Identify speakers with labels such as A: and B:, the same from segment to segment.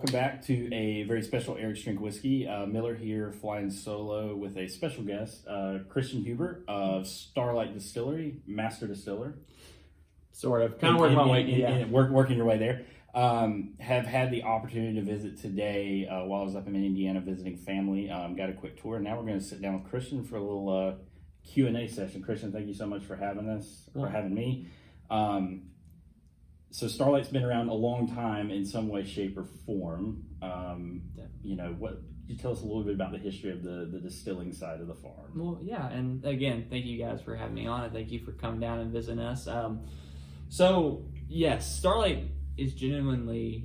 A: welcome back to a very special Eric's Drink Whiskey. Miller here, flying solo with a special guest, Christian Huber of Starlight Distillery, Master Distiller.
B: Sort of. Kind of working my way.
A: Working your way there. Have had the opportunity to visit today while I was up in Indiana visiting family. Got a quick tour. Now we're going to sit down with Christian for a little Q&A session. Christian, thank you so much for having us, for having me. So Starlight's been around a long time in some way, shape, or form. What you tell us a little bit about the history of the distilling side of the farm?
B: Well, yeah, and again, thank you guys for having me on, and thank you for coming down and visiting us. So yes, Starlight is genuinely,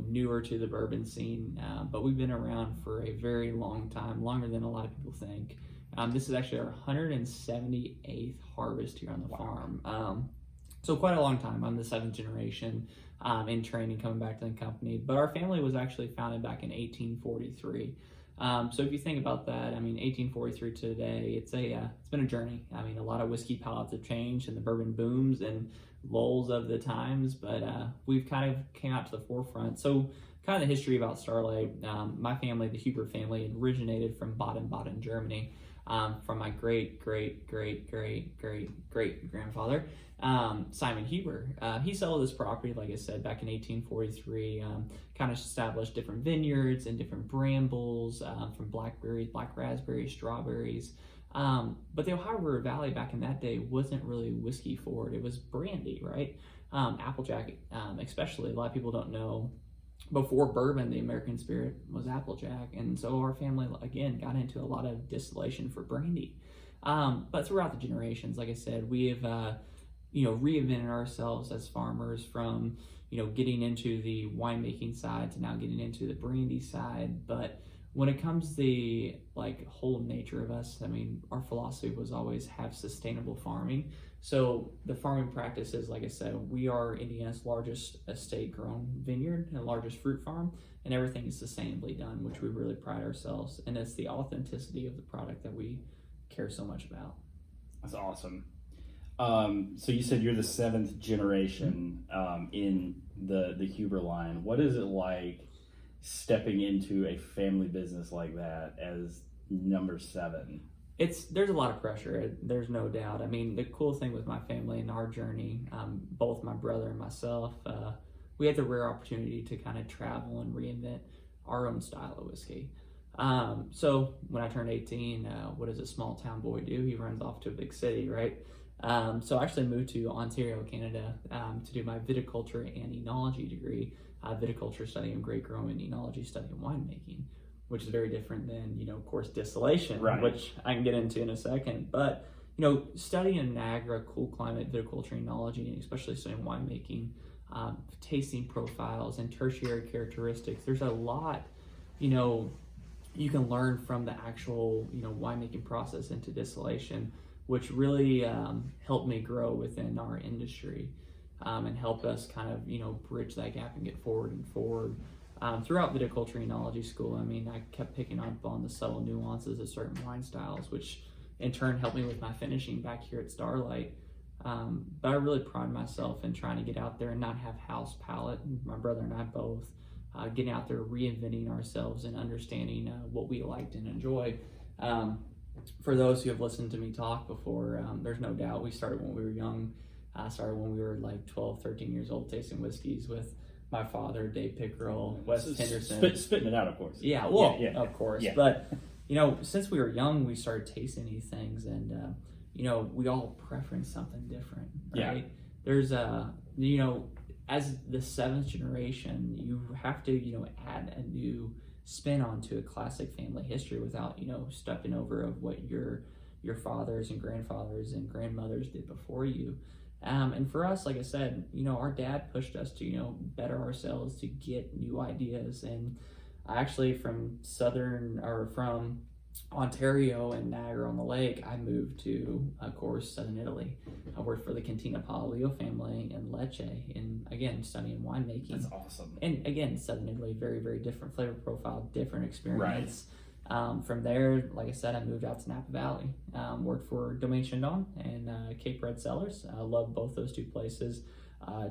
B: newer to the bourbon scene, but we've been around for a very long time, longer than a lot of people think. This is actually our 178th harvest here on the farm. So quite a long time. I'm the 7th generation in training, coming back to the company. But our family was actually founded back in 1843. So if you think about that, 1843 to today, it's been a journey. A lot of whiskey palates have changed and the bourbon booms and lulls of the times, but we've kind of came out to the forefront. So kind of the history about Starlight, my family, the Huber family, originated from Baden-Baden, Germany. From my great grandfather, Simon Huber. He sold this property, like I said, back in 1843, kind of established different vineyards and different brambles, from blackberries, black raspberries, strawberries. But the Ohio River Valley back in that day wasn't really whiskey forward. It was brandy, right? Applejack, especially. A lot of people don't know. Before bourbon, the American spirit was Applejack, and so our family again got into a lot of distillation for brandy. But throughout the generations, like I said, we have reinvented ourselves as farmers from getting into the winemaking side to now getting into the brandy side. But when it comes to the whole nature of us, our philosophy was always have sustainable farming. So the farming practices, like I said, we are Indiana's largest estate-grown vineyard and largest fruit farm, and everything is sustainably done, which we really pride ourselves. And it's the authenticity of the product that we care so much about.
A: That's awesome. So you said you're the 7th generation in the Huber line. What is it like stepping into a family business like that as number 7?
B: There's a lot of pressure. There's no doubt. The cool thing with my family and our journey, both my brother and myself, we had the rare opportunity to kind of travel and reinvent our own style of whiskey. So when I turned 18, what does a small town boy do? He runs off to a big city, right? So I actually moved to Ontario, Canada, to do my viticulture and enology degree. Viticulture studying grape growing, enology studying winemaking, which is very different than, of course, distillation,
A: right,
B: which I can get into in a second. But, studying in Niagara, cool climate, viticulture, enology, and especially studying winemaking, tasting profiles and tertiary characteristics, there's a lot, you can learn from the actual, winemaking process into distillation, which really helped me grow within our industry. And helped us kind of, bridge that gap and get forward and forward. Throughout viticulture enology school, I kept picking up on the subtle nuances of certain wine styles, which in turn helped me with my finishing back here at Starlight. But I really pride myself in trying to get out there and not have house palate. My brother and I both, getting out there, reinventing ourselves and understanding what we liked and enjoyed. For those who have listened to me talk before, there's no doubt we started when we were young. I started when we were 12, 13 years old, tasting whiskeys with my father, Dave Pickerel, Wes Henderson.
A: Spitting it out, of course.
B: Yeah, of course. Yeah. But, since we were young, we started tasting these things, and, we all preference something different, right? Yeah. There's, as the 7th generation, you have to, add a new spin onto a classic family history without, stepping over of what your fathers and grandfathers and grandmothers did before you. And for us, like I said, our dad pushed us to, better ourselves, to get new ideas. And I actually from Ontario and Niagara-on-the-Lake, I moved to, of course, southern Italy. I worked for the Cantina Palio family in Lecce, and again, studying winemaking.
A: That's awesome.
B: And again, southern Italy, very, very different flavor profile, different experience.
A: Right.
B: From there, like I said, I moved out to Napa Valley, worked for Domaine Chandon and Cape Red Cellars. I love both those two places.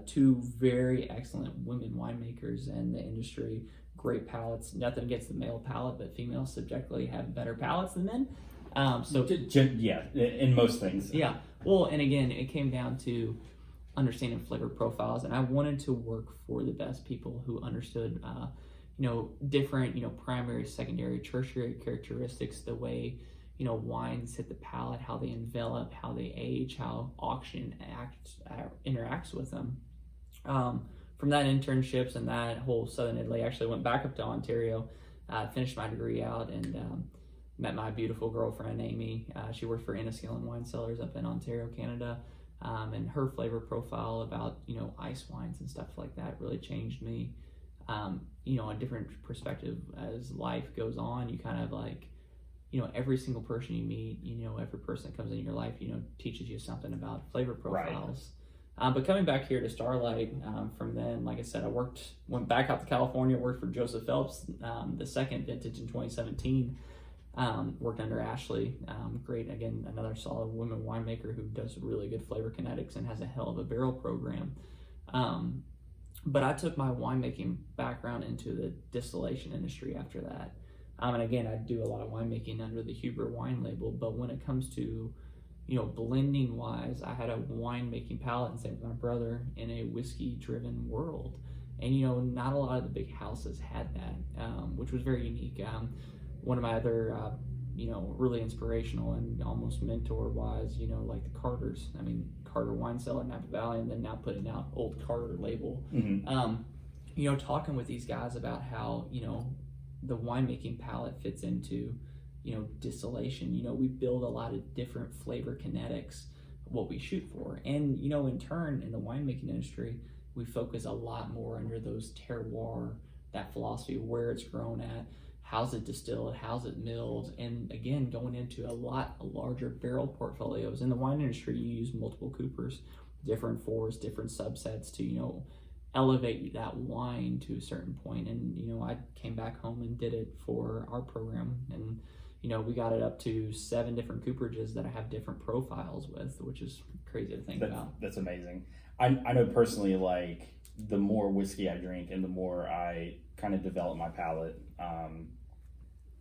B: Two very excellent women winemakers in the industry, great palates. Nothing against the male palate, but females subjectively have better palates than men.
A: Yeah, in most things.
B: Yeah. Well, and again, it came down to understanding flavor profiles, and I wanted to work for the best people who understood, different, primary, secondary, tertiary characteristics, the way, wines hit the palate, how they envelop, how they age, how auction interacts with them. From that internships and that whole Southern Italy, I actually went back up to Ontario, finished my degree out, and met my beautiful girlfriend, Amy. She worked for Enniskillen Wine Cellars up in Ontario, Canada. And her flavor profile about, ice wines and stuff like that really changed me. A different perspective as life goes on. You kind of like, every single person you meet, every person that comes in your life, teaches you something about flavor profiles. Right. But coming back here to Starlight, from then, like I said, went back out to California, worked for Joseph Phelps, the second vintage in 2017. Worked under Ashley, great, again, another solid woman winemaker who does really good flavor kinetics and has a hell of a barrel program. But I took my winemaking background into the distillation industry after that. And again, I do a lot of winemaking under the Huber wine label, but when it comes to, blending wise, I had a winemaking palate, and same with my brother, in a whiskey driven world. And, not a lot of the big houses had that, which was very unique. One of my other, really inspirational and almost mentor-wise, like the Carters. I mean, Carter Wine Cellar, Napa Valley, and then now putting out Old Carter label. Mm-hmm. Talking with these guys about how, the winemaking palette fits into, distillation. We build a lot of different flavor kinetics, what we shoot for. And, in turn, in the winemaking industry, we focus a lot more under those terroir, that philosophy of where it's grown at, how's it distilled, how's it milled, and again, going into a lot larger barrel portfolios. In the wine industry, you use multiple coopers, different fours, different subsets to, elevate that wine to a certain point. And, I came back home and did it for our program, and, we got it up to 7 different cooperages that I have different profiles with, which is crazy to think about.
A: That's amazing. I know personally, like, the more whiskey I drink and the more I kind of develop my palate,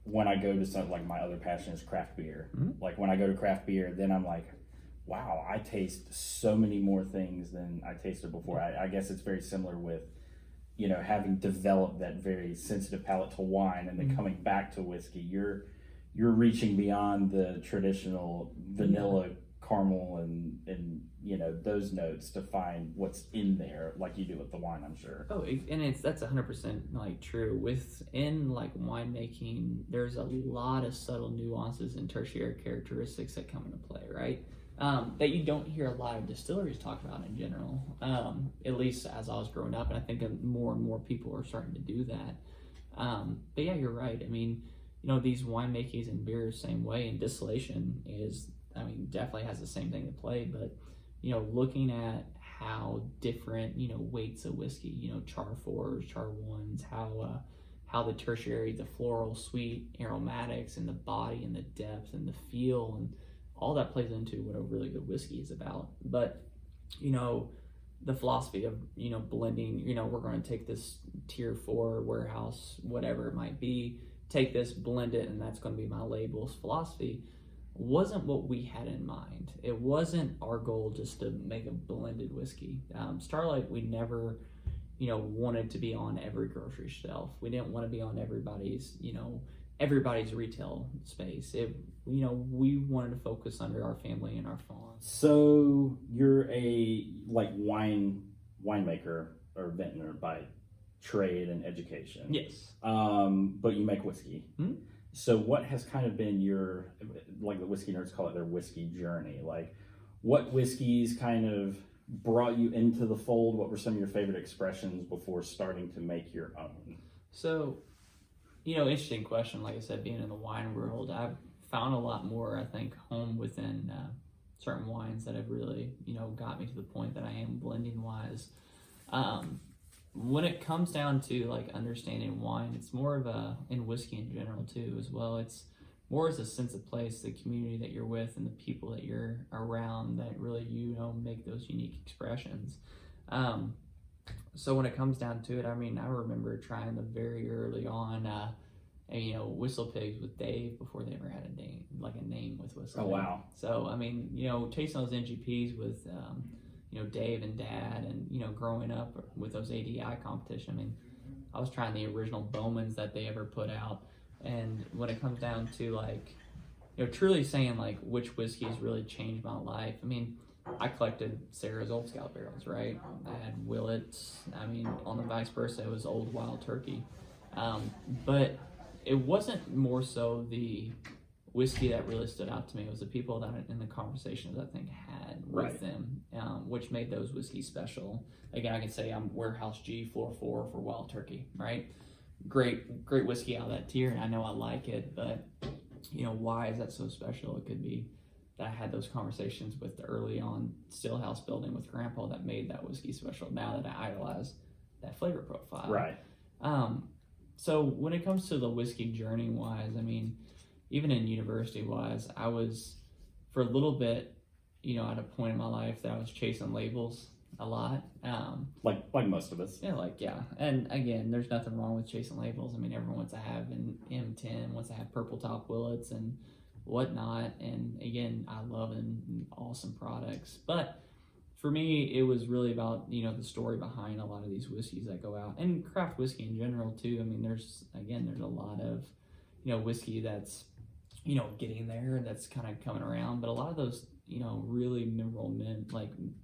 A: when I go to something like my other passion is craft beer. Mm-hmm. Like when I go to craft beer, then I'm like, wow, I taste so many more things than I tasted before. I guess it's very similar with, having developed that very sensitive palate to wine and then mm-hmm. coming back to whiskey. You're reaching beyond the traditional vanilla caramel and those notes to find what's in there, like you do with the wine, I'm sure.
B: Oh, and that's 100% like true. Within like winemaking, there's a lot of subtle nuances and tertiary characteristics that come into play, right? That you don't hear a lot of distilleries talk about in general, at least as I was growing up, and I think more and more people are starting to do that. But yeah, you're right. I mean, these winemakings and beer same way, and distillation definitely has the same thing to play, but looking at how different weights of whiskey, char 4s, char 1s, how the tertiary, the floral, sweet aromatics, and the body and the depth and the feel, and all that plays into what a really good whiskey is about. But the philosophy of blending, we're going to take this tier 4 warehouse, whatever it might be, take this, blend it, and that's going to be my label's philosophy, wasn't what we had in mind. It wasn't our goal just to make a blended whiskey. Starlight, we never, wanted to be on every grocery shelf. We didn't want to be on everybody's retail space. We wanted to focus under our family and our farm.
A: So you're a winemaker or vintner by trade and education.
B: Yes.
A: But you make whiskey. Hmm? So what has kind of been your, like the whiskey nerds call it, their whiskey journey? Like, what whiskeys kind of brought you into the fold? What were some of your favorite expressions before starting to make your own?
B: So, interesting question. Like I said, being in the wine world, I've found a lot more, I think, home within certain wines that have really, got me to the point that I am blending wise. When it comes down to like understanding wine, it's more of in whiskey in general too, as well. It's more as a sense of place, the community that you're with and the people that you're around that really, make those unique expressions. So when it comes down to it, I mean, I remember trying the very early on, Whistle Pigs with Dave before they ever had a name with Whistle.
A: Oh, wow.
B: So I mean, chasing those NGPs with, Dave and Dad, and growing up with those ADI competition. I mean, I was trying the original Bowmans that they ever put out, and when it comes down to truly saying which whiskeys really changed my life. I mean, I collected Sarah's Old Scout barrels, right? I had Willets. I mean, on the vice versa, it was Old Wild Turkey. But it wasn't more so the whiskey that really stood out to me. It was the people that in the conversations I think had with them, which made those whiskeys special. Again, I can say I'm Warehouse G Floor 4 for Wild Turkey, right? Great whiskey out of that tier, and I know I like it, but why is that so special? It could be that I had those conversations with the early on Stillhouse building with Grandpa that made that whiskey special. Now that I idolize that flavor profile,
A: Right.
B: So when it comes to the whiskey journey wise, I mean, even in university wise, I was for a little bit, at a point in my life that I was chasing labels a lot.
A: Like most of us.
B: Yeah. And again, there's nothing wrong with chasing labels. I mean, everyone wants to have an M10, wants to have purple top Willets and whatnot. And again, I love and awesome products. But for me, it was really about, the story behind a lot of these whiskeys that go out, and craft whiskey in general too. I mean, there's a lot of, whiskey that's, getting there, that's kind of coming around. But a lot of those, really memorable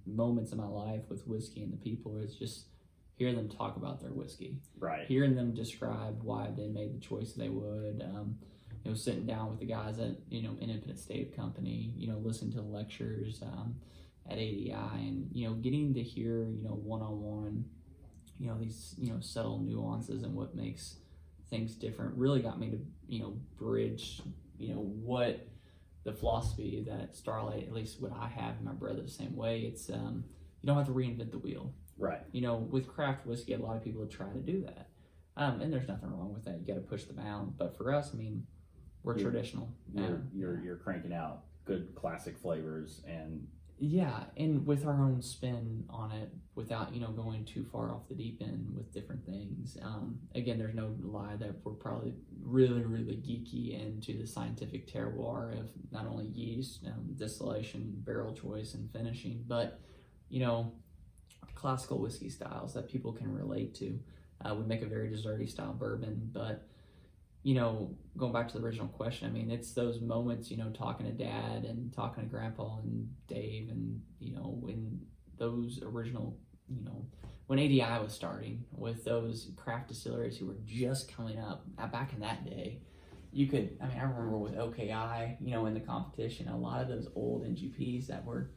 B: moments in my life with whiskey and the people is just hear them talk about their whiskey.
A: Right.
B: Hearing them describe why they made the choice they would. Sitting down with the guys at, Independent Stave Company, listening to the lectures at ADI, and, getting to hear, one-on-one, these, subtle nuances and what makes things different really got me to, bridge, what the philosophy that Starlight, at least what I have, and my brother the same way, it's, you don't have to reinvent the wheel.
A: Right.
B: With craft whiskey, a lot of people try to do that. And there's nothing wrong with that. You got to push the bound. But for us, I mean, we're traditional.
A: You're cranking out good classic flavors and
B: and with our own spin on it, without going too far off the deep end with different things. Again, there's no lie that we're probably really, really geeky into the scientific terroir of not only yeast, distillation, barrel choice, and finishing, but classical whiskey styles that people can relate to. We make a very desserty style bourbon, but going back to the original question, I mean, it's those moments, talking to Dad and talking to Grandpa and Dave, and when those original, when ADI was starting with those craft distilleries who were just coming up back in that day, I remember with OKI, in the competition, a lot of those old NGPs that were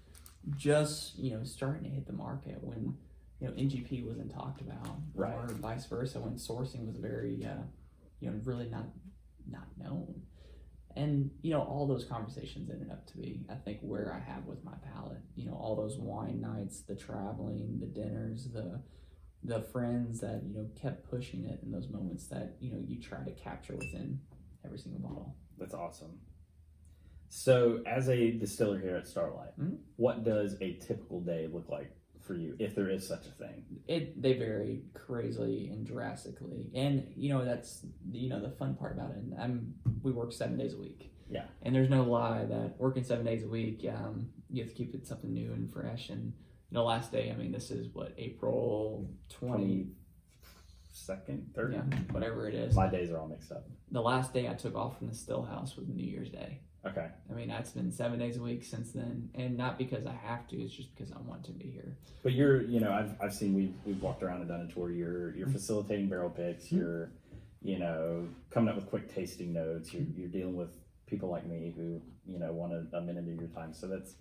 B: just, starting to hit the market when, NGP wasn't talked about,
A: right,
B: or vice versa, when sourcing was very, really not known. And, all those conversations ended up to be, I think, where I have with my palate, all those wine nights, the traveling, the dinners, the friends that, kept pushing it in those moments that, you try to capture within every single bottle.
A: That's awesome. So as a distiller here at Starlight, what does a typical day look like for you, if there is such a thing?
B: They vary crazily and drastically, and that's the fun part about it. We work 7 days a week.
A: Yeah.
B: And there's no lie that working 7 days a week, you have to keep it something new and fresh. And last day, I mean, this is what, April 22nd,
A: 3rd,
B: yeah, whatever it is.
A: My days are all mixed up.
B: The last day I took off from the still house was New Year's Day.
A: Okay.
B: I mean, it's been 7 days a week since then, and not because I have to. It's just because I want to be here.
A: But you're, I've seen we've walked around and done a tour. You're facilitating barrel picks. You're, coming up with quick tasting notes. You're dealing with people like me who, want a minute of your time. So that's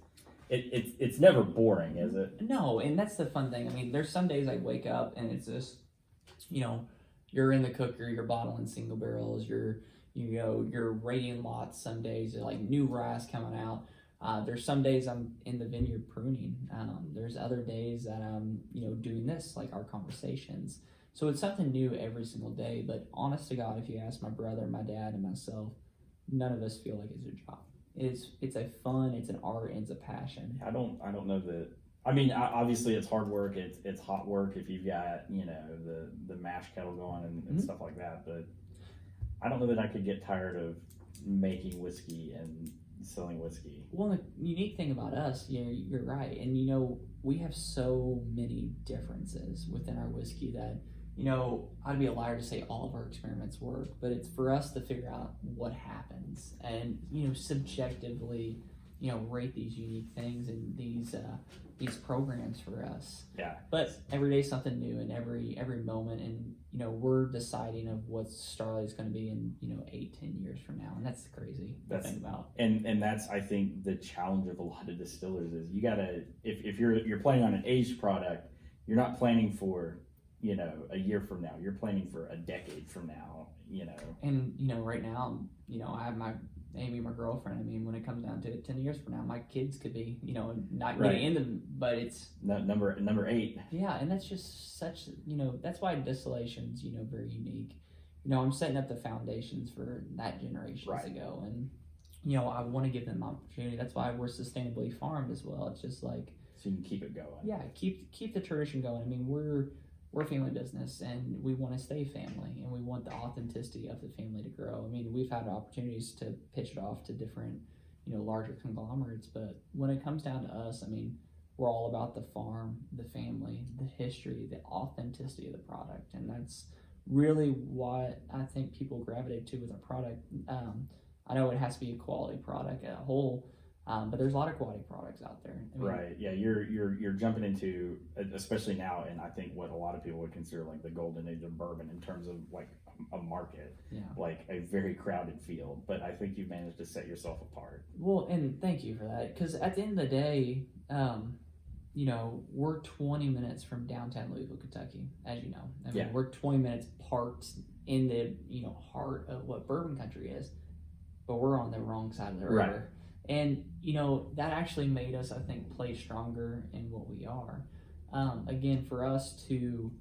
A: it's never boring, is it?
B: No, and that's the fun thing. I mean, there's some days I wake up and it's just, you're in the cooker, you're bottling single barrels, you're rating lots. Some days like new rice coming out. There's some days I'm in the vineyard pruning. There's other days that I'm, doing this, like our conversations. So it's something new every single day. But honest to God, if you ask my brother, my dad, and myself, none of us feel like it's a job. It's a fun, it's an art, and it's a passion.
A: I don't know that I mean, obviously it's hard work. It's hot work if you've got, the mash kettle going and stuff like that. But I don't know that I could get tired of making whiskey and selling whiskey.
B: Well, the unique thing about us, you're right, and we have so many differences within our whiskey that I'd be a liar to say all of our experiments work, but it's for us to figure out what happens and subjectively rate these unique things and these programs for us.
A: Yeah.
B: But every day something new, and every moment, and we're deciding of what Starlight is going to be in 8-10 years from now, and that's crazy to think about.
A: And that's, I think, the challenge of a lot of distillers is you gotta, if you're planning on an aged product, you're not planning for a year from now. You're planning for a decade from now.
B: And right now, I have my Amy, my girlfriend. I mean, when it comes down to it, 10 years from now, my kids could be, not
A: right.
B: getting into, but it's
A: number 8.
B: Yeah, and that's just such, that's why distillation's, very unique. I'm setting up the foundations for that generations
A: right.
B: ago, and I want to give them opportunity. That's why we're sustainably farmed as well. It's just like,
A: so you can keep it going.
B: Yeah, keep the tradition going. I mean, we're a family business, and we want to stay family, and we want the authenticity of the family to grow. I mean, we've had opportunities to pitch it off to different, larger conglomerates, but when it comes down to us, I mean, we're all about the farm, the family, the history, the authenticity of the product, and that's really what I think people gravitate to with our product. I know it has to be a quality product at a whole, but there's a lot of quality products out there. I mean,
A: right. Yeah, you're jumping into, especially now, and I think what a lot of people would consider like the golden age of bourbon in terms of like a market, like a very crowded field. But I think you've managed to set yourself apart.
B: Well, and thank you for that, because at the end of the day, we're 20 minutes from downtown Louisville, Kentucky, as you know. I mean, we're 20 minutes parked in the heart of what bourbon country is, but we're on the wrong side of the river.
A: Right.
B: And, that actually made us, I think, play stronger in what we are. Again, for us to,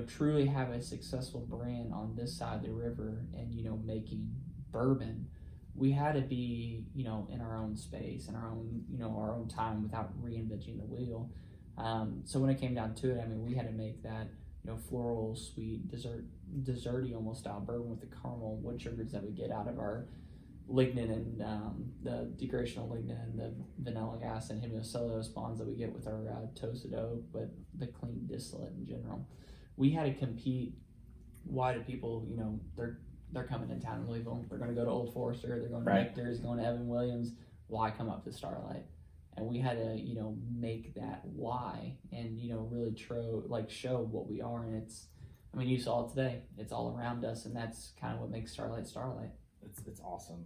B: truly have a successful brand on this side of the river and, making bourbon, we had to be, in our own space, in our own time without reinventing the wheel. So when it came down to it, I mean, we had to make that, floral, sweet, desserty almost style bourbon with the caramel wood sugars that we get out of our lignin and the degradational lignin and the vanilla gas and hemicellulose bonds that we get with our toasted oak, but the clean distillate in general. We had to compete. Why do people, they're coming in town in Louisville, they're going to go to Old Forester, they're going to Nectar's, going to Evan Williams, why come up to Starlight? And we had to, make that why and, really show what we are. And it's, I mean, you saw it today, it's all around us, and that's kind of what makes Starlight Starlight.
A: It's awesome.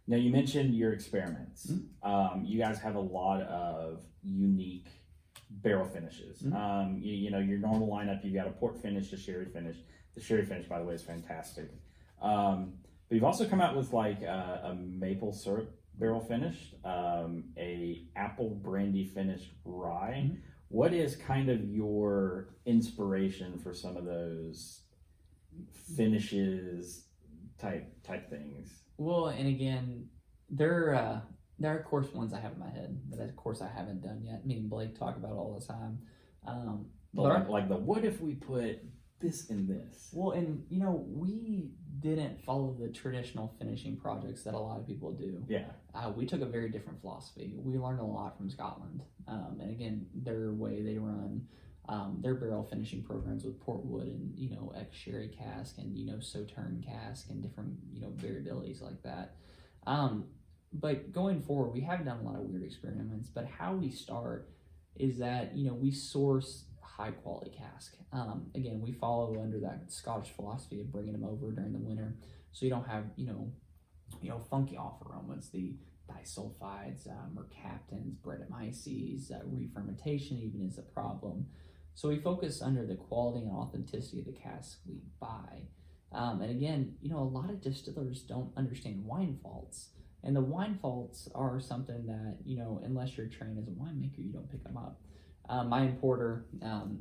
A: Now, you mentioned your experiments.
B: Mm-hmm.
A: You guys have a lot of unique barrel finishes.
B: Mm-hmm.
A: Your normal lineup, you've got a port finish, a sherry finish. The sherry finish, by the way, is fantastic. But you've also come out with like a maple syrup barrel finished, a apple brandy finished rye.
B: Mm-hmm.
A: What is kind of your inspiration for some of those finishes type things?
B: Well, and again, there are of course ones I have in my head that of course I haven't done yet. Me and Blake talk about all the time.
A: Like the what if we put this in this?
B: Well, and we didn't follow the traditional finishing projects that a lot of people do.
A: Yeah.
B: We took a very different philosophy. We learned a lot from Scotland, and again, their way they run their barrel finishing programs with portwood and ex sherry cask and sauterne cask and different variabilities like that. But going forward, we have done a lot of weird experiments. But how we start is that we source high quality cask. Again, we follow under that Scottish philosophy of bringing them over during the winter, so you don't have funky off aromas, the disulfides, mercaptans, Brettanomyces, re-fermentation even is a problem. So we focus under the quality and authenticity of the casks we buy. And again, a lot of distillers don't understand wine faults. And the wine faults are something that, unless you're trained as a winemaker, you don't pick them up. My importer,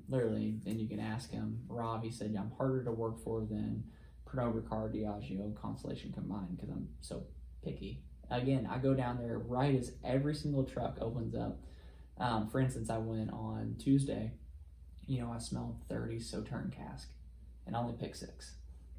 B: literally, and you can ask him, Rob, he said, I'm harder to work for than Pernod Ricard, Diageo, Constellation combined because I'm so picky. Again, I go down there right as every single truck opens up. For instance, I went on Tuesday, I smelled 30 Sauterne cask, and I only picked 6.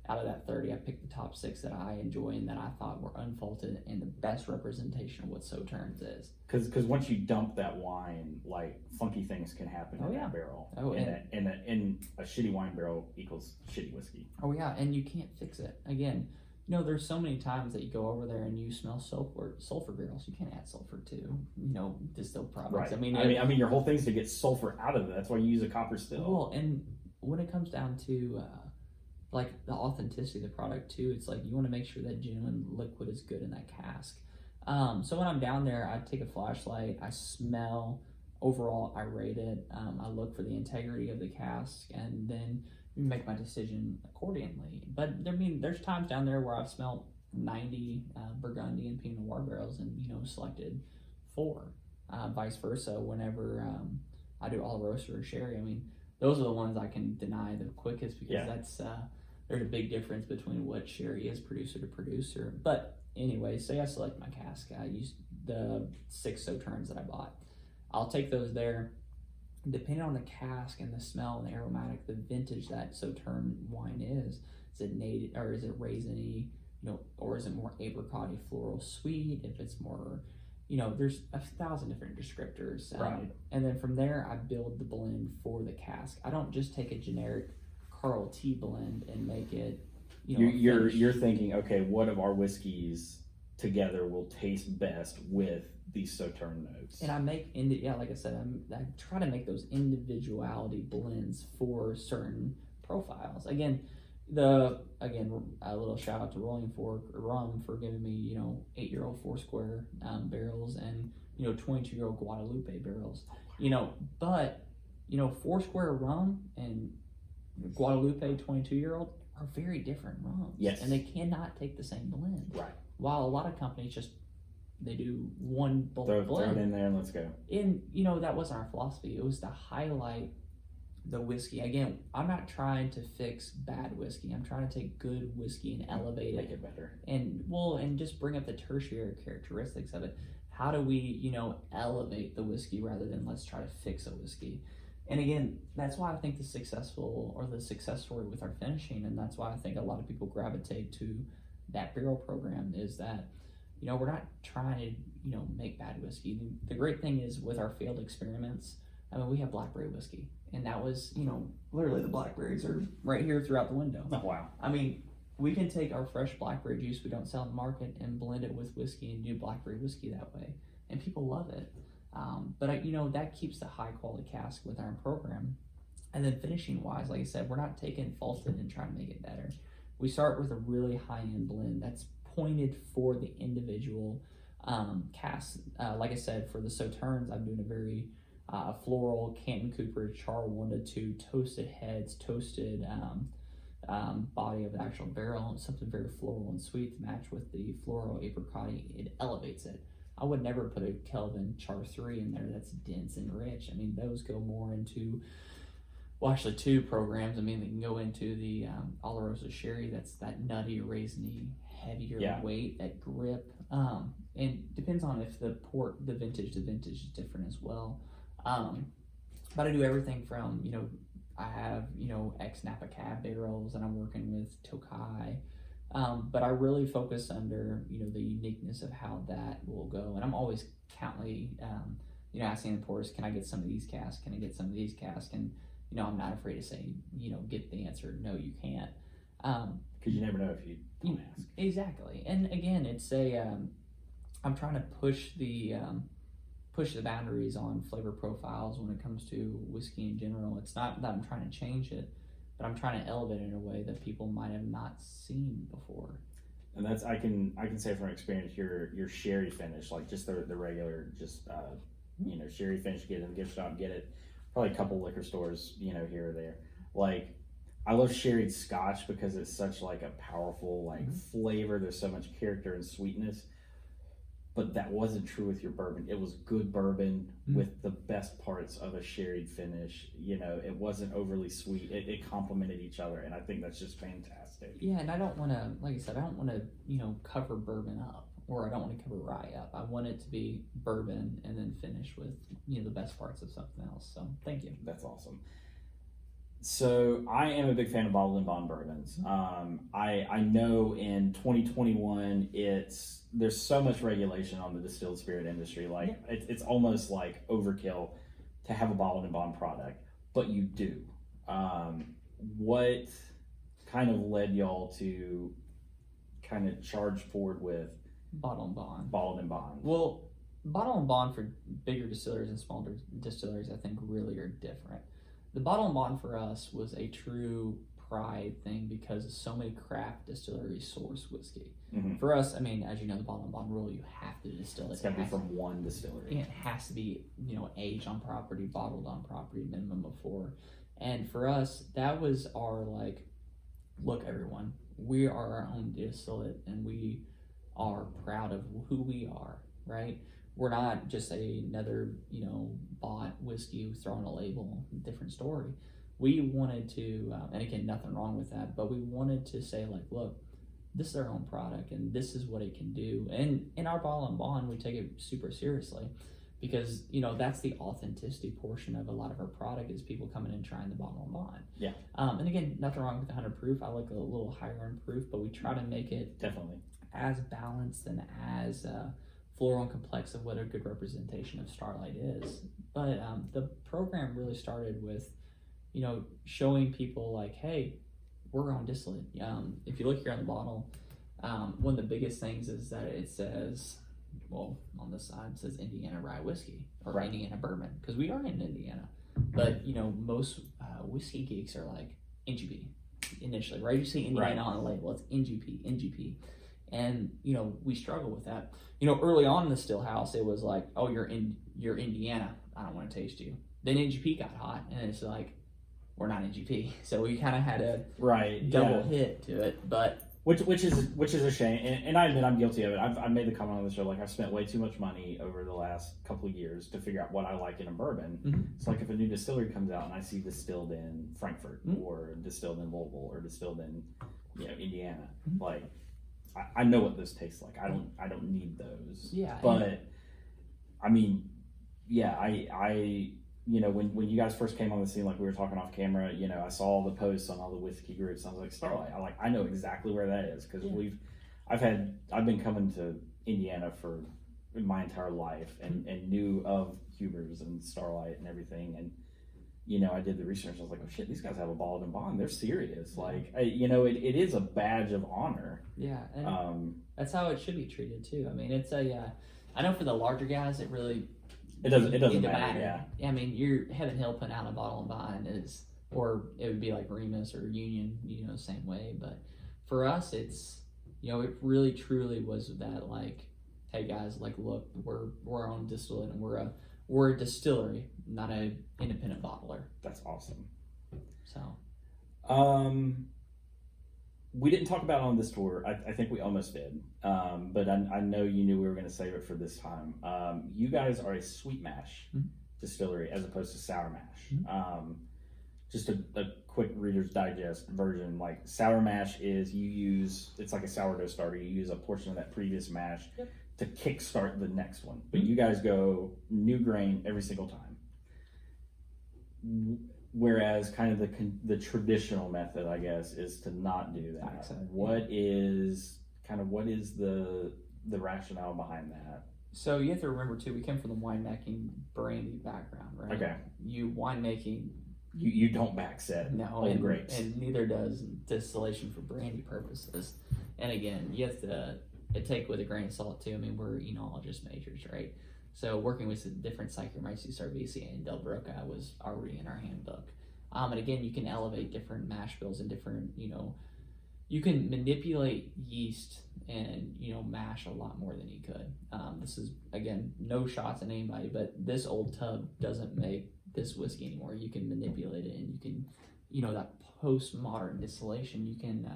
B: Out of that 30, I picked the top 6 that I enjoy and that I thought were unfaulted and the best representation of what Sauternes is.
A: Because once you dump that wine, like funky things can happen in that barrel.
B: Oh,
A: and a shitty wine barrel equals shitty whiskey.
B: Oh yeah, and you can't fix it. Again, there's so many times that you go over there and you smell sulfur barrels. You can't add sulfur to distilled products.
A: Right.
B: I mean,
A: your whole thing is to get sulfur out of it. That's why you use a copper still.
B: Well, and when it comes down to like the authenticity of the product too, it's like you want to make sure that genuine liquid is good in that cask. So when I'm down there, I take a flashlight, I smell, overall I rate it, I look for the integrity of the cask, and then make my decision accordingly. But there's times down there where I've smelled 90 Burgundy and Pinot Noir barrels and selected 4. Vice versa, whenever I do all roaster or sherry, those are the ones I can deny the quickest, because that's there's a big difference between what sherry is producer to producer. But anyway, say I select my cask, I use the 6 Sauternes that I bought. I'll take those there. Depending on the cask and the smell and the aromatic, the vintage that Sauterne wine is it native or is it raisiny, or is it more apricot-y, floral, sweet? If it's more, there's 1,000 different descriptors.
A: Right.
B: And then from there, I build the blend for the cask. I don't just take a generic Carl T blend and make it,
A: You're thinking, okay, what of our whiskeys together will taste best with these Sauterne notes?
B: And I make, like I said, I try to make those individuality blends for certain profiles. Again, a little shout out to Rolling Fork Rum for giving me 8-year-old Foursquare barrels and 22-year-old Guadalupe barrels. But Foursquare Rum and Guadalupe 22-year-old are very different rums.
A: Yes.
B: And they cannot take the same blend.
A: Right.
B: While a lot of companies they do one bulk blend.
A: Throw it in there and let's go.
B: And that wasn't our philosophy. It was to highlight the whiskey. Again, I'm not trying to fix bad whiskey. I'm trying to take good whiskey and elevate
A: Make it better.
B: And just bring up the tertiary characteristics of it. How do we, elevate the whiskey rather than let's try to fix a whiskey? And again, that's why I think the success story with our finishing, and that's why I think a lot of people gravitate to that barrel program, is that we're not trying to make bad whiskey. The great thing is with our failed experiments, we have blackberry whiskey, and that was literally the blackberries are right here throughout the window.
A: Oh, wow.
B: We can take our fresh blackberry juice we don't sell in the market and blend it with whiskey and do blackberry whiskey that way, and people love it. But that keeps the high quality cask with our program. And then finishing wise, like I said, we're not taking faulted and trying to make it better. We start with a really high end blend that's pointed for the individual cask. Like I said, for the Sauternes, I'm doing a very floral Canton Cooper char 1 to 2 toasted heads, toasted body of the actual barrel, and something very floral and sweet to match with the floral apricot. It elevates it. I would never put a Kelvin Char 3 in there that's dense and rich. Those go more into, well, actually 2 programs. They can go into the Oloroso Sherry, that's that nutty, raisiny, heavier weight, that grip. And depends on if the vintage is different as well. But I do everything from, I have, ex Napa Cab barrels and I'm working with Tokai. But I really focus under, the uniqueness of how that will go. And I'm always counting, asking the porters, can I get some of these casks? Can I get some of these casks? And, I'm not afraid to say, get the answer, no, you can't.
A: Because you never know if you don't ask.
B: Exactly. And again, it's I'm trying to push the boundaries on flavor profiles when it comes to whiskey in general. It's not that I'm trying to change it, but I'm trying to elevate it in a way that people might have not seen before.
A: And that's, I can say from experience, your sherry finish, like just the regular, sherry finish, get it in the gift shop, get it, probably a couple liquor stores, here or there. Like, I love sherried scotch because it's such like a powerful flavor. There's so much character and sweetness. But that wasn't true with your bourbon. It was good bourbon with the best parts of a sherried finish. It wasn't overly sweet. It complemented each other, and I think that's just fantastic.
B: Yeah, and I don't want to, like I said, I don't want to, cover bourbon up. or I don't want to cover rye up. I want it to be bourbon and then finish with, the best parts of something else. So thank you.
A: That's awesome. So I am a big fan of bottled and bond bourbons. I know in 2021 there's so much regulation on the distilled spirit industry. Like it's almost like overkill to have a bottled and bond product, but you do. What kind of led y'all to kind of charge forward with
B: Bottle and bond?
A: Bottled and bond.
B: Well, bottle and bond for bigger distilleries and smaller distilleries, I think, really are different. The bottle and bond for us was a true pride thing because so many craft distilleries source whiskey. For us, I mean, as you know, the bottle and bond rule, you have to distill it.
A: It's got to be from one distillery.
B: It has to be, aged on property, bottled on property, minimum of 4. And for us, that was our look, everyone, we are our own distillate and we are proud of who we are, right? We're not just another, bought whiskey thrown a label, different story. We wanted to, and again, nothing wrong with that, but we wanted to say look, this is our own product and this is what it can do. And in our bottle and bond, we take it super seriously because, that's the authenticity portion of a lot of our product is people coming and trying the bottle and bond.
A: Yeah.
B: And again, nothing wrong with the 100 proof. I like a little higher end proof, but we try to make it
A: definitely
B: as balanced and as floral and complex of what a good representation of Starlight is. But the program really started with, showing people hey, we're on distillate. If you look here on the bottle, one of the biggest things is that it says, well, on the side it says Indiana rye whiskey or Indiana bourbon because we are in Indiana. But most whiskey geeks are like NGP initially, right? You see Indiana on the label, it's NGP. And we struggle with that. Early on in the still house, it was like, oh, you're Indiana, I don't want to taste you. Then NGP got hot, and it's like, we're not NGP. So we kind of had a double hit to it, but
A: which is a shame. And I admit I'm guilty of it. I've made the comment on the show I've spent way too much money over the last couple of years to figure out what I like in a bourbon. It's like if a new distillery comes out and I see distilled in Frankfurt or distilled in Louisville or distilled in Indiana, I know what those taste like. I don't need those.
B: Yeah.
A: But I mean, I when you guys first came on the scene, we were talking off camera, I saw all the posts on all the whiskey groups. And I was like, Starlight. I know exactly where that is because I've been coming to Indiana for my entire life and knew of Huber's and Starlight and everything. And I did the research. I was like, oh shit, these guys have a bottled and bond. They're serious. It is a badge of honor.
B: Yeah, and that's how it should be treated too. I mean, it's I know for the larger guys, it doesn't matter. Yeah. I mean, your Heaven Hill putting out a bottle and bond or it would be like Remus or Union, same way. But for us, it's it really truly was that hey guys, look, we're our own distillate and we're a distillery, not a independent bottler.
A: That's awesome.
B: So,
A: we didn't talk about it on this tour. I think we almost did, but I know you knew we were going to save it for this time. You guys are a sweet mash distillery as opposed to sour mash. Just a quick Reader's Digest version. Sour mash is it's like a sourdough starter. You use a portion of that previous mash to kickstart the next one, but you guys go new grain every single time. Whereas kind of the traditional method, I guess, is to not do that.
B: Exactly.
A: What is the rationale behind that?
B: So you have to remember too, we came from the winemaking brandy background, right?
A: Okay.
B: Winemaking.
A: You don't backset old grapes,
B: and neither does distillation for brandy purposes. And again, you have to take with a grain of salt too. I mean, we're enologist majors, right? So working with the different Saccharomyces cerevisiae and Del Broca was already in our handbook. And again, you can elevate different mash bills and different, you can manipulate yeast and, mash a lot more than you could. This is, again, no shots at anybody, but this old tub doesn't make this whiskey anymore. You can manipulate it and you can, that postmodern distillation, you can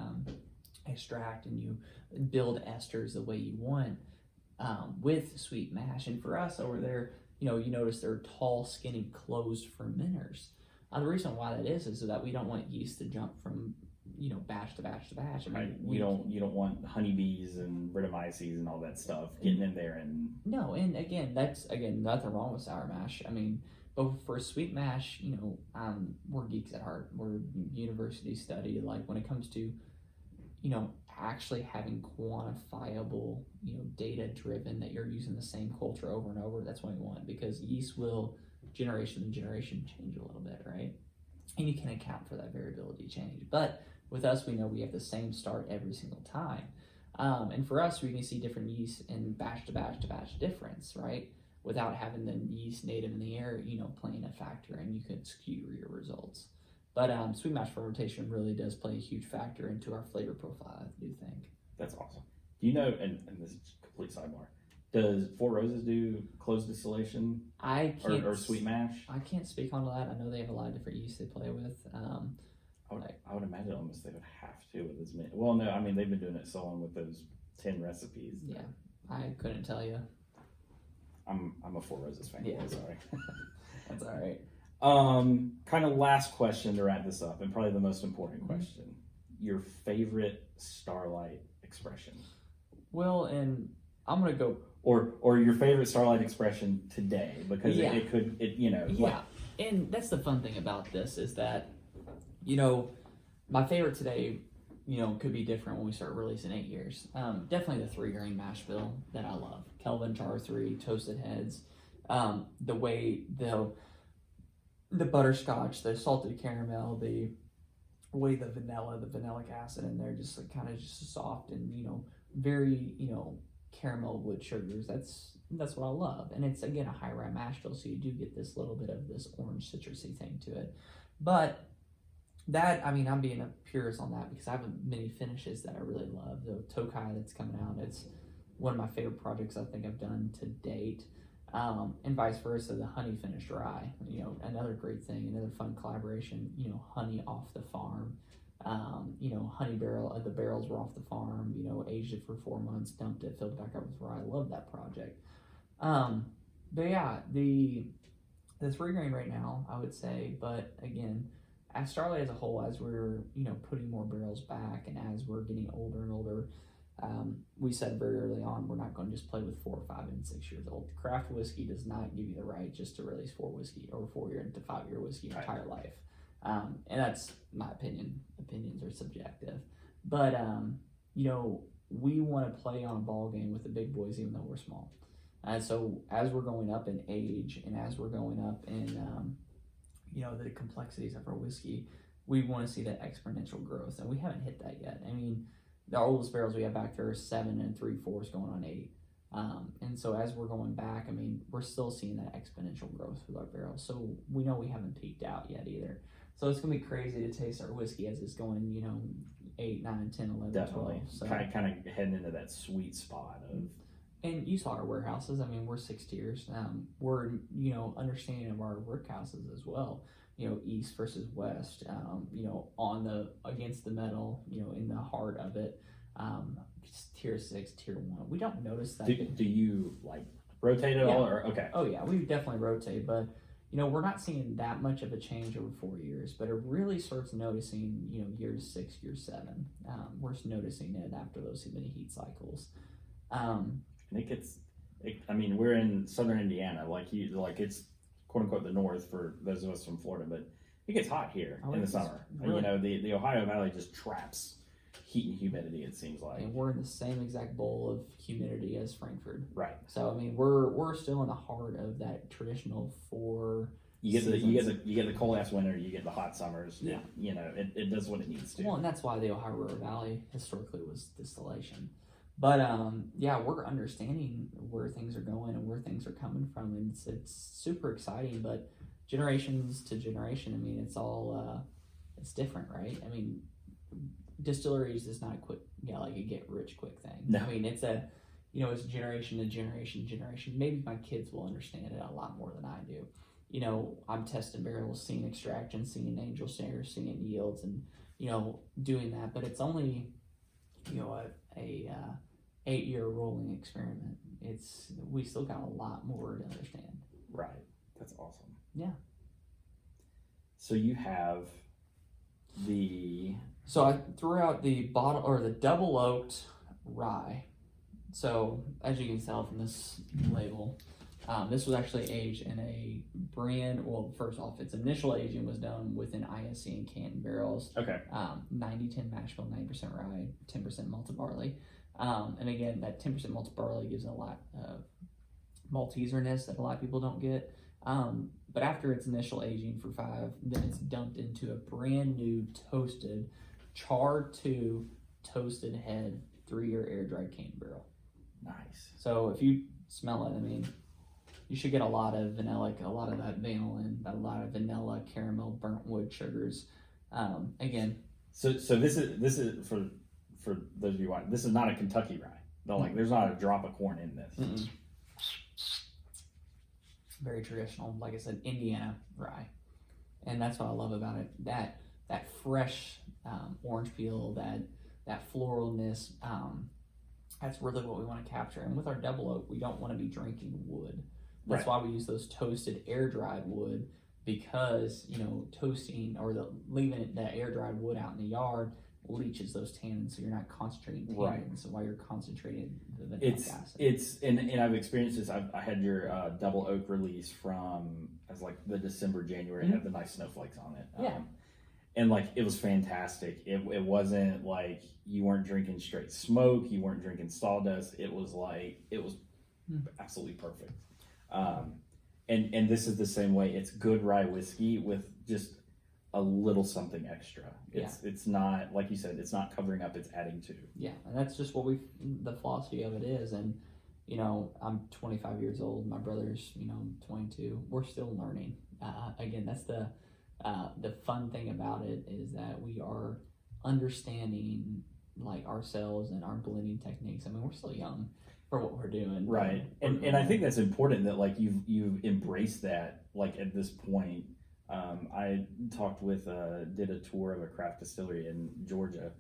B: extract and you build esters the way you want. With sweet mash. And for us over there, you notice they're tall, skinny, closed fermenters. The reason why that is that we don't want yeast to jump from batch to batch to batch. I mean,
A: Right. You don't want honeybees and Brettanomyces and all that stuff getting in there and
B: no. And again, that's nothing wrong with sour mash. I mean, but for sweet mash, we're geeks at heart. We're university study. Like when it comes to actually having quantifiable, data driven that you're using the same culture over and over. That's what we want, because yeast will generation to generation change a little bit, right? And you can account for that variability change. But with us, we know we have the same start every single time. And for us, we can see different yeast in batch to batch to batch difference, right? Without having the yeast native in the area, playing a factor, and you could skew your results. But sweet mash fermentation really does play a huge factor into our flavor profile, I do think.
A: that's awesome. Do you know, and this is a complete sidebar, does Four Roses do closed distillation
B: I can't
A: or sweet mash?
B: I can't speak on that. I know they have a lot of different yeasts they play with.
A: I would imagine almost they would have to with as many. Well, no, I mean they've been doing it so long with those 10 recipes.
B: Yeah, I couldn't tell you.
A: I'm a Four Roses fan.
B: Yeah.
A: Sorry.
B: That's all right.
A: Kind of last question to wrap this up, and probably the most important question: your favorite Starlight expression,
B: Well, and I'm gonna go.
A: or your favorite Starlight expression today, because
B: Yeah.
A: it could
B: Yeah, and that's the fun thing about this is that, my favorite today, could be different when we start releasing 8 years. Definitely the 3-grain mash bill that I love. Kelvin Char 3, toasted heads. The way the butterscotch, the salted caramel, the way the vanillic acid in there, just like kind of just soft and very caramel wood sugars. That's what I love, and it's again a high rye mash bill, so you do get this little bit of this orange citrusy thing to it. But that, I mean, I'm being a purist on that because I have many finishes that I really love. The Tokai that's coming out, it's one of my favorite projects I think I've done to date. And vice versa, the honey finished rye, another great thing, another fun collaboration, honey off the farm, honey barrel, the barrels were off the farm, aged it for 4 months, dumped it, filled it back up with rye. I love that project. But yeah, the 3-grain right now, I would say, but again, as Starlight as a whole, as we're, putting more barrels back and as we're getting older and older, we said very early on, we're not going to just play with 4, 5, and 6 years old. Craft whiskey does not give you the right just to release 4-year to 5-year whiskey your entire life. And that's my opinion. Opinions are subjective. But, we want to play on a ball game with the big boys even though we're small. And so as we're going up in age and as we're going up in, the complexities of our whiskey, we want to see that exponential growth. And we haven't hit that yet. I mean, the oldest barrels we have back there are 7 3/4 going on 8. And so as we're going back, I mean, we're still seeing that exponential growth with our barrels. So we know we haven't peaked out yet either. So it's going to be crazy to taste our whiskey as it's going, 8, 9, 10, 11,
A: definitely
B: 12. So,
A: kind of heading into that sweet spot of.
B: and you saw our warehouses. I mean, we're 6 tiers. We're, understanding of our workhouses as well. East versus west, against the metal, in the heart of it. Tier 6, tier 1. We don't notice that.
A: Do you like rotate it all, or okay?
B: Oh yeah, we definitely rotate, but we're not seeing that much of a change over 4 years. But it really starts noticing, years 6, year 7. We're noticing it after those many heat cycles.
A: And it gets. I mean, we're in southern Indiana, it's quote unquote the north for those of us from Florida, but it gets hot here in the summer.
B: Really?
A: The Ohio Valley just traps heat and humidity, it seems like.
B: And we're in the same exact bowl of humidity as Frankfurt.
A: Right.
B: So I mean, we're still in the heart of that traditional 4.
A: You get the cold ass winter, you get the hot summers.
B: Yeah.
A: It does what it needs to.
B: Well, and that's why the Ohio River Valley historically was distillation. But we're understanding where things are going and where things are coming from, and it's super exciting. But generations to generation, I mean, it's all it's different, right? I mean, distilleries is not a quick, like a get rich quick thing.
A: No.
B: I mean, it's it's generation to generation. Maybe my kids will understand it a lot more than I do. I'm testing barrels, seeing extraction, seeing angel shares, seeing yields, and doing that. But it's only a 8-year rolling experiment. We still got a lot more to understand.
A: Right. That's awesome.
B: Yeah.
A: So you have the
B: So I threw out the bottle or the double oaked rye. So as you can tell from this label, this was actually aged in a brand. Well, first off, its initial aging was done with an ISC and Canton barrels.
A: Okay.
B: 90-10 mash bill, 90% rye, 10% malted barley. And again, that 10% malted barley gives it a lot of Malteserness that a lot of people don't get. But after its initial aging for 5, then it's dumped into a brand new toasted, charred to toasted head 3-year air dried Canton barrel.
A: Nice.
B: So if you smell it, I mean, you should get a lot of vanilla, a lot of that vanillin, a lot of vanilla, caramel, burnt wood sugars. Again.
A: So this is for those of you watching. This is not a Kentucky rye. No, like there's not a drop of corn in this.
B: Mm-mm. Very traditional, like I said, Indiana rye, and that's what I love about it. That fresh orange peel, that floralness. That's really what we want to capture. And with our double oak, we don't want to be drinking wood. That's why we use those toasted air dried wood, because toasting or leaving that air dried wood out in the yard leaches those tannins, so you're not concentrating tannins.
A: Right.
B: So while you're concentrating the vanillic acid.
A: And I've experienced this. I had your double oak release from as like the December, January. It had the nice snowflakes on it.
B: Yeah.
A: And like it was fantastic. It wasn't like you weren't drinking straight smoke, you weren't drinking sawdust. It was absolutely perfect. And this is the same way. It's good rye whiskey with just a little something extra. It's not, like you said, it's not covering up, it's adding to.
B: Yeah, and that's just what the philosophy of it is. And I'm 25 years old, my brother's 22. We're still learning. Again, that's the fun thing about it, is that we are understanding like ourselves and our blending techniques. I mean, we're still young for what we're doing,
A: right? And I think that's important that like you've embraced that. Like at this point, I talked with did a tour of a craft distillery in Georgia,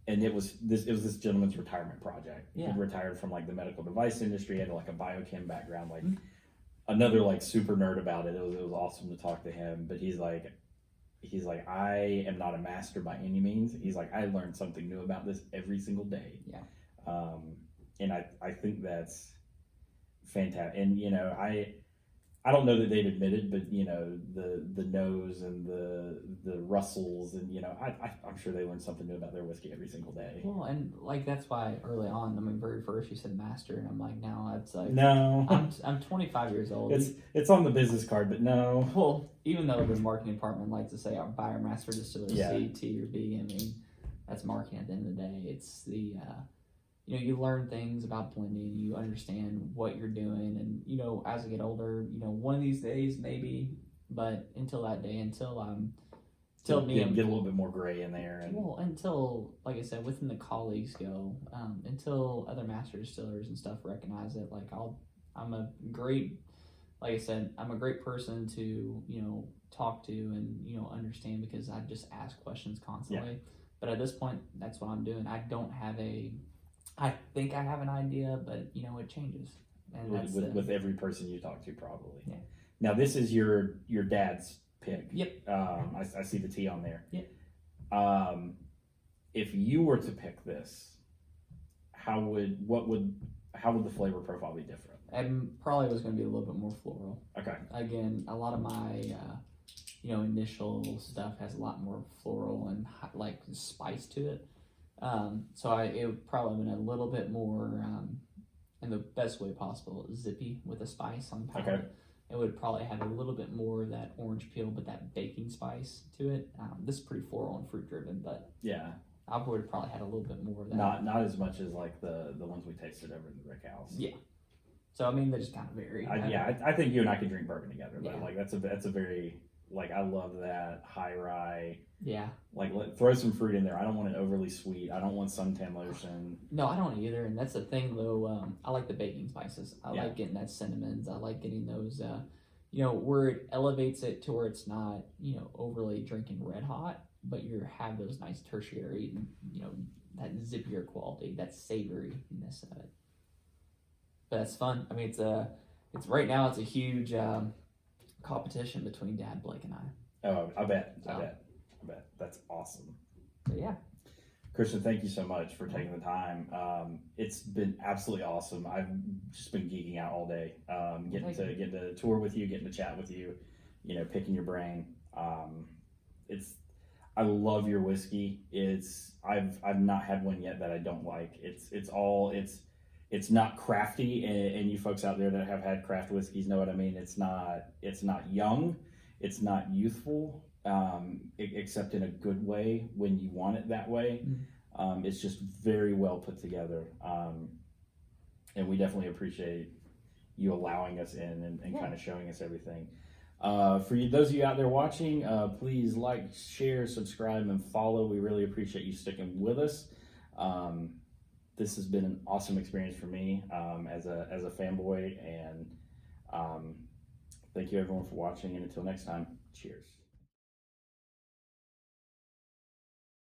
A: and it was this gentleman's retirement project.
B: Yeah.
A: He retired from like the medical device industry, had like a biochem background, like. Another like super nerd about it. It was awesome to talk to him, but he's like, I am not a master by any means. He's like, I learned something new about this every single day.
B: Yeah.
A: And I think that's fantastic. And I don't know that they'd admit it, but the nose and the rustles, and I'm sure they learn something new about their whiskey every single day.
B: Well, and like that's why early on, I mean, very first you said master, and I'm like, no, it's like
A: no.
B: I'm 25 years old.
A: It's on the business card, but no.
B: Well, even though the marketing department likes to say our buyer master distiller C, T, or B, I mean, that's marketing at the end of the day. It's the you learn things about blending, you understand what you're doing, and as I get older, one of these days maybe, but until that day, until
A: get a little bit more gray in there, and
B: until, like I said, within the colleagues go, until other master distillers and stuff recognize it, like I'm a great person to talk to and understand, because I just ask questions constantly. But at this point, that's what I'm doing. I think I have an idea, but it changes. And that's
A: with every person you talk to, probably.
B: Yeah.
A: Now this is your dad's pick.
B: Yep.
A: I see the T on there.
B: Yep.
A: If you were to pick this, how would the flavor profile be different?
B: And probably was going to be a little bit more floral.
A: Okay.
B: Again, a lot of my initial stuff has a lot more floral and like spice to it. So it would probably been a little bit more, in the best way possible, zippy with a spice on palate.
A: Okay.
B: It would probably have a little bit more of that orange peel, but that baking spice to it. This is pretty floral and fruit driven, but
A: yeah,
B: I would have probably had a little bit more of that.
A: Not as much as like the ones we tasted over in the Rick House.
B: Yeah. So I mean, they just kind of vary.
A: I think you and I could drink bourbon together. But
B: Yeah.
A: like that's a very, like, I love that high rye.
B: Yeah.
A: Like throw some fruit in there. I don't want it overly sweet. I don't want suntan lotion.
B: No, I don't either. And that's the thing though. I like the baking spices. I
A: Yeah.
B: like getting that cinnamons. I like getting those. Where it elevates it to where it's not overly drinking red hot, but you have those nice tertiary, that zippier quality, that savoriness of it. But that's fun. I mean, it's right now it's a huge competition between Dad, Blake, and I.
A: Oh, I bet. That's awesome.
B: So yeah.
A: Christian, thank you so much for taking the time. It's been absolutely awesome. I've just been geeking out all day, getting to tour with you, getting to chat with you, picking your brain. I love your whiskey. I've not had one yet that I don't like. It's not crafty, and you folks out there that have had craft whiskeys know what I mean. It's not young, it's not youthful. Except in a good way when you want it that way. It's just very well put together, and we definitely appreciate you allowing us in and kind of showing us everything. For those of you out there watching, please like, share, subscribe, and follow. We really appreciate you sticking with us. This has been an awesome experience for me as a fanboy, and thank you everyone for watching, and until next time, cheers.